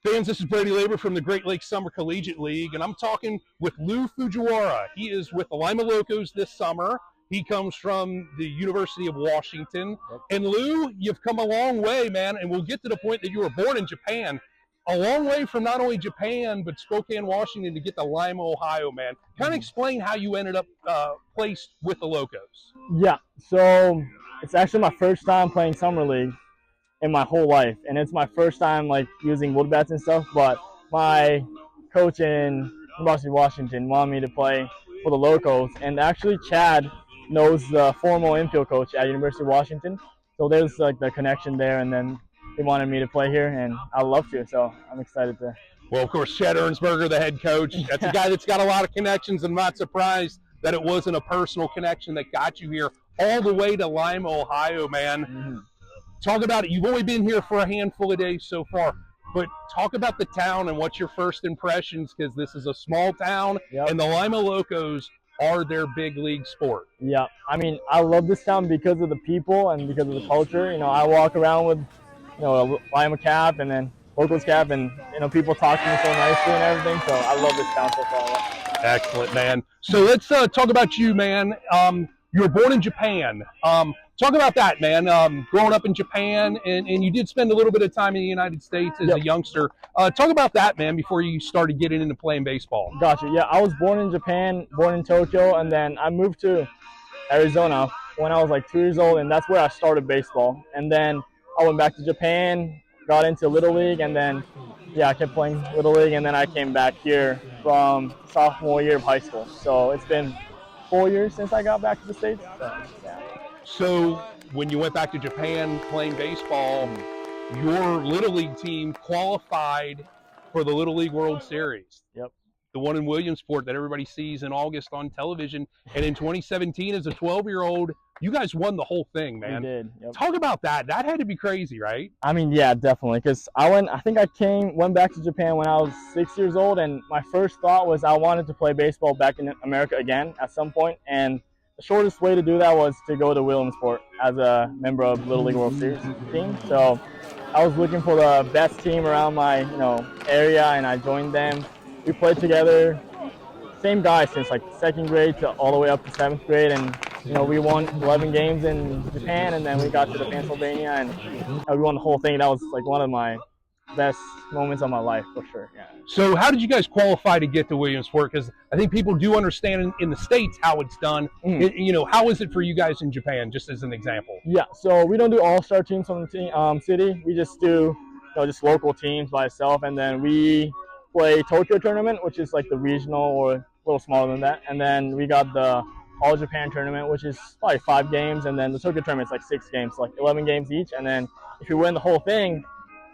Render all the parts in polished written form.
Fans, this is Brady Laber from the Great Lakes Summer Collegiate League, and I'm talking with Lou Fujiwara. He is with the Lima Locos this summer. He comes from the University of Washington. Yep. And Lou, you've come a long way, man, and we'll get to the point that you were born in Japan. A long way from not only Japan, but Spokane, Washington to get to Lima, Ohio, man. Kind of explain how you ended up placed with the Locos. Yeah, so it's actually my first time playing Summer League in my whole life, and it's my first time like using wood bats and stuff, but my coach in University of Washington wanted me to play for the Locos, and actually Chad knows the former infield coach at University of Washington, so there's like the connection there, and then they wanted me to play here, and I'd love to, so I'm excited to. Well, of course, Chad Ernsberger, the head coach, that's a guy that's got a lot of connections. I'm not surprised that it wasn't a personal connection that got you here all the way to Lima, Ohio, man. Mm-hmm. Talk about it. You've only been here for a handful of days so far, but talk about the town and what's your first impressions, because this is a small town, Yep. and the Lima Locos are their big league sport. Yeah, I mean, I love this town because of the people and because of the culture. You know, I walk around with, you know, a Lima cap and then Locals cap, and, you know, people talk to me so nicely and everything, so I love this town so far. Excellent, man. So let's talk about you, man. You were born in Japan. Talk about that, man. Growing up in Japan, and you did spend a little bit of time in the United States as Yep. a youngster. Talk about that, man, before you started getting into playing baseball. Gotcha. Yeah, I was born in Japan, born in Tokyo, and then I moved to Arizona when I was like 2 years old, and that's where I started baseball. And then I went back to Japan, got into Little League, and then, yeah, I kept playing Little League, and then I came back here from sophomore year of high school. So it's been 4 years since I got back to the States. So, yeah. So when you went back to Japan playing baseball, your Little League team qualified for the Little League World Series. Yep. The one in Williamsport that everybody sees in August on television. And in 2017, as a 12-year-old, you guys won the whole thing, man. We did. Yep. Talk about that. That had to be crazy, right? I mean, yeah, definitely. Because I went back to Japan when I was 6 years old, and my first thought was I wanted to play baseball back in America again at some point. And the shortest way to do that was to go to Williamsport as a member of Little League World Series team. So I was looking for the best team around my, you know, area, and I joined them. We played together, same guys since like second grade to all the way up to seventh grade, and you know, we won 11 games in Japan, and then we got to the Pennsylvania, and we won the whole thing. That was like one of my best moments of my life, for sure. Yeah. So how did you guys qualify to get to Williamsport? Because I think people do understand in the States how it's done. You know, how is it for you guys in Japan, just as an example? Yeah, so we don't do all-star teams from the city. We just do, you know, just local teams by itself, and then we play Tokyo tournament, which is like the regional or a little smaller than that, and then we got the All Japan tournament, which is probably 5 games, and then the Tokyo tournament is like 6 games, so like 11 games each, and then if you win the whole thing,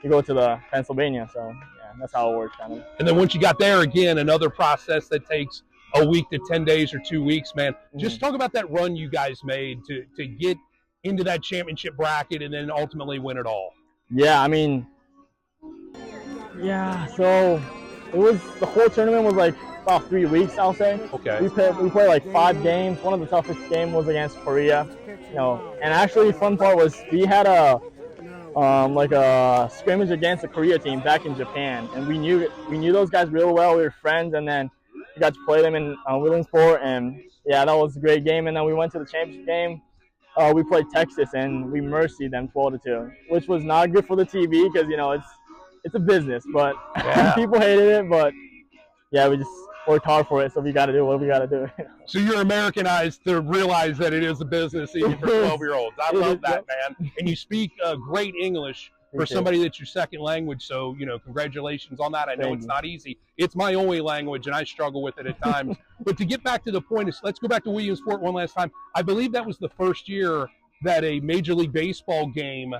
you go to the Pennsylvania. So yeah, that's how it works, kind of. And then once you got there, again, another process that takes a week to 10 days or 2 weeks, man. Just talk about that run you guys made to get into that championship bracket and then ultimately win it all. Yeah, I mean, yeah, so it was, the whole tournament was like about 3 weeks, I'll say. Okay. We played like 5 games. One of the toughest games was against Korea, you know. And actually, the fun part was we had a scrimmage against the Korea team back in Japan, and we knew those guys real well. We were friends, and then we got to play them in Williamsport, and yeah, that was a great game. And then we went to the championship game. We played Texas, and we mercied them 12-2, which was not good for the TV because, you know, it's a business, but yeah. People hated it, but yeah, we just worked hard for it, so we got to do what we got to do. So you're Americanized to realize that it is a business even for 12-year-olds. I love that, man. And you speak great English for somebody that's your second language, so, you know, congratulations on that. I know it's not easy. It's my only language, and I struggle with it at times. But to get back to the point, let's go back to Williamsport one last time. I believe that was the first year that a Major League Baseball game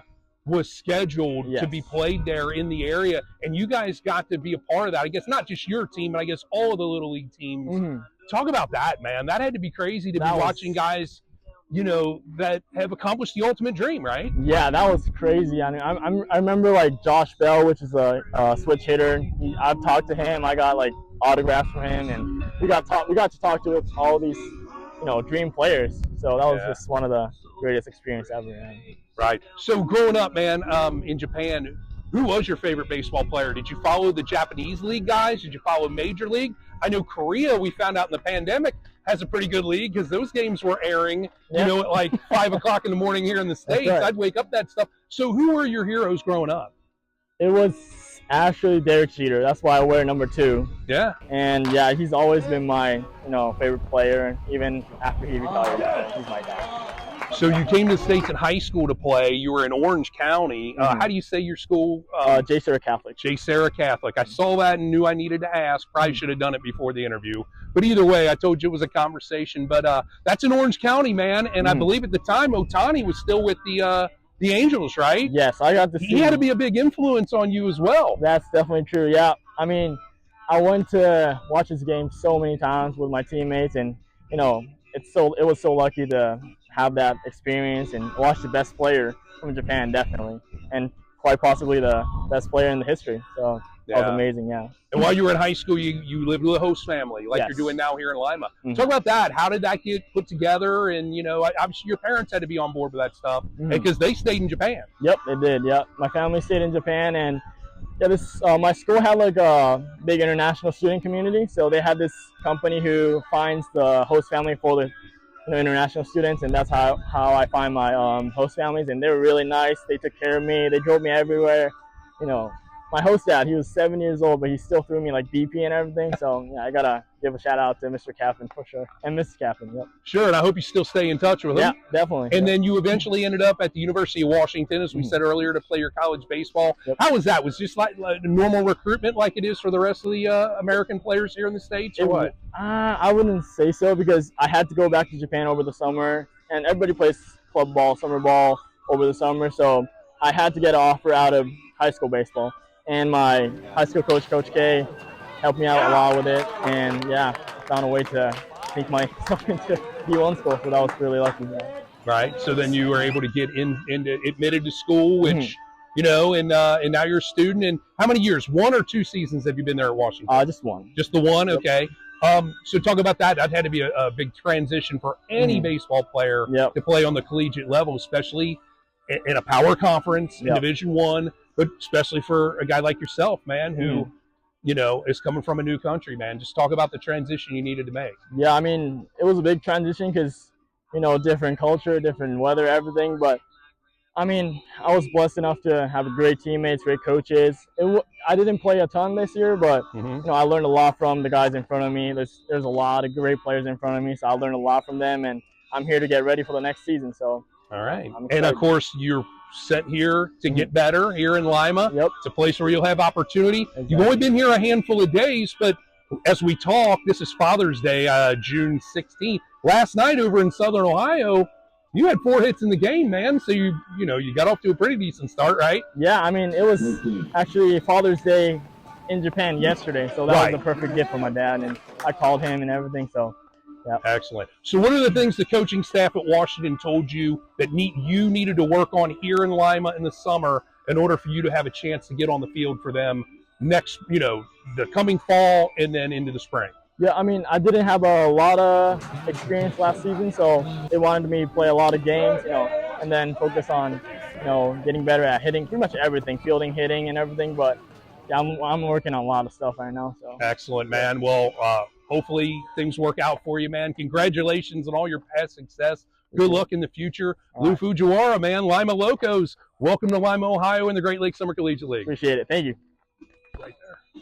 was scheduled to be played there in the area, and you guys got to be a part of that. I guess not just your team, but I guess all of the Little League teams. Talk about that, man. That had to be crazy to be watching guys, you know, that have accomplished the ultimate dream, right? Yeah, that was crazy. I mean, I remember like Josh Bell, which is a switch hitter. I've talked to him. I got like autographs from him, and we got to talk to all these, you know, dream players. So that was just one of the greatest experience ever. Man. Right. So growing up, man, in Japan, Who was your favorite baseball player? Did you follow the Japanese league guys? Did you follow Major League? I know Korea, we found out in the pandemic, has a pretty good league because those games were airing, you know, at like 5 o'clock in the morning here in the States. Right. I'd wake up that stuff. So who were your heroes growing up? It was actually Derek Jeter. That's why I wear number 2. Yeah. And yeah, he's always been my, favorite player, even after he retired. He's my guy. So you came to the States in high school to play. You were in Orange County. How do you say your school? J. Sarah Catholic. J. Sarah Catholic. I saw that and knew I needed to ask. Probably should have done it before the interview. But either way, I told you it was a conversation. But that's in Orange County, man. And I believe at the time, Ohtani was still with the Angels, right? Yes, I got to see. He had to be a big influence on you as well. That's definitely true. Yeah, I mean, I went to watch his game so many times with my teammates, and it was so lucky to have that experience and watch the best player from Japan, definitely, and quite possibly the best player in the history. So that was amazing. Yeah. And while you were in high school, you lived with a host family, like you're doing now here in Lima. Talk about that. How did that get put together? And obviously your parents had to be on board with that stuff because they stayed in Japan. Yep, they did. Yep, my family stayed in Japan, and my school had like a big international student community. So they had this company who finds the host family for the international students, and that's how I find my host families. And they were really nice. They took care of me. They drove me everywhere. My host dad, he was 7 years old, but he still threw me like BP and everything. So yeah, I gotta give a shout out to Mr. Kaplan for sure, and Mrs. Kaplan. Yep. Sure, and I hope you still stay in touch with him. Yeah, definitely. And then you eventually ended up at the University of Washington, as we said earlier, to play your college baseball. Yep. How was that? Was it just like normal recruitment, like it is for the rest of the American players here in the States, or what? I wouldn't say so, because I had to go back to Japan over the summer, and everybody plays club ball, summer ball over the summer. So I had to get an offer out of high school baseball. And my high school coach, Coach K, helped me out a lot with it. And yeah, found a way to sneak myself into D1 school, so that was really lucky. Right. So then you were able to get admitted to school, which, and now you're a student. And how many years? 1 or 2 seasons have you been there at Washington? Just 1. Just the 1? Okay. So talk about that. That had to be a big transition for any baseball player to play on the collegiate level, especially in a power conference in Division I. But especially for a guy like yourself, man, who, is coming from a new country, man. Just talk about the transition you needed to make. Yeah, I mean, it was a big transition because, different culture, different weather, everything. But, I mean, I was blessed enough to have great teammates, great coaches. I didn't play a ton this year, but, I learned a lot from the guys in front of me. There's a lot of great players in front of me, so I learned a lot from them. And I'm here to get ready for the next season. So, all right. And, of course, you're sent here to get better here in Lima. Yep. It's a place where you'll have opportunity. Exactly. You've only been here a handful of days, but as we talk, this is Father's Day, June 16th. Last night over in Southern Ohio, you had 4 hits in the game, man. So you got off to a pretty decent start, right? Yeah, I mean, it was actually Father's Day in Japan yesterday, so that was the perfect gift for my dad, and I called him and everything. So. Yep. Excellent. So what are the things the coaching staff at Washington told you that you needed to work on here in Lima in the summer in order for you to have a chance to get on the field for them next, the coming fall and then into the spring? Yeah, I mean, I didn't have a lot of experience last season, so they wanted me to play a lot of games, and then focus on, getting better at hitting, pretty much everything, fielding, hitting, and everything. But yeah, I'm working on a lot of stuff right now. So excellent, man. Well, hopefully things work out for you, man. Congratulations on all your past success. Good luck in the future. Lou Fujiwara, man, Lima Locos. Welcome to Lima, Ohio in the Great Lakes Summer Collegiate League. Appreciate it. Thank you. Right there.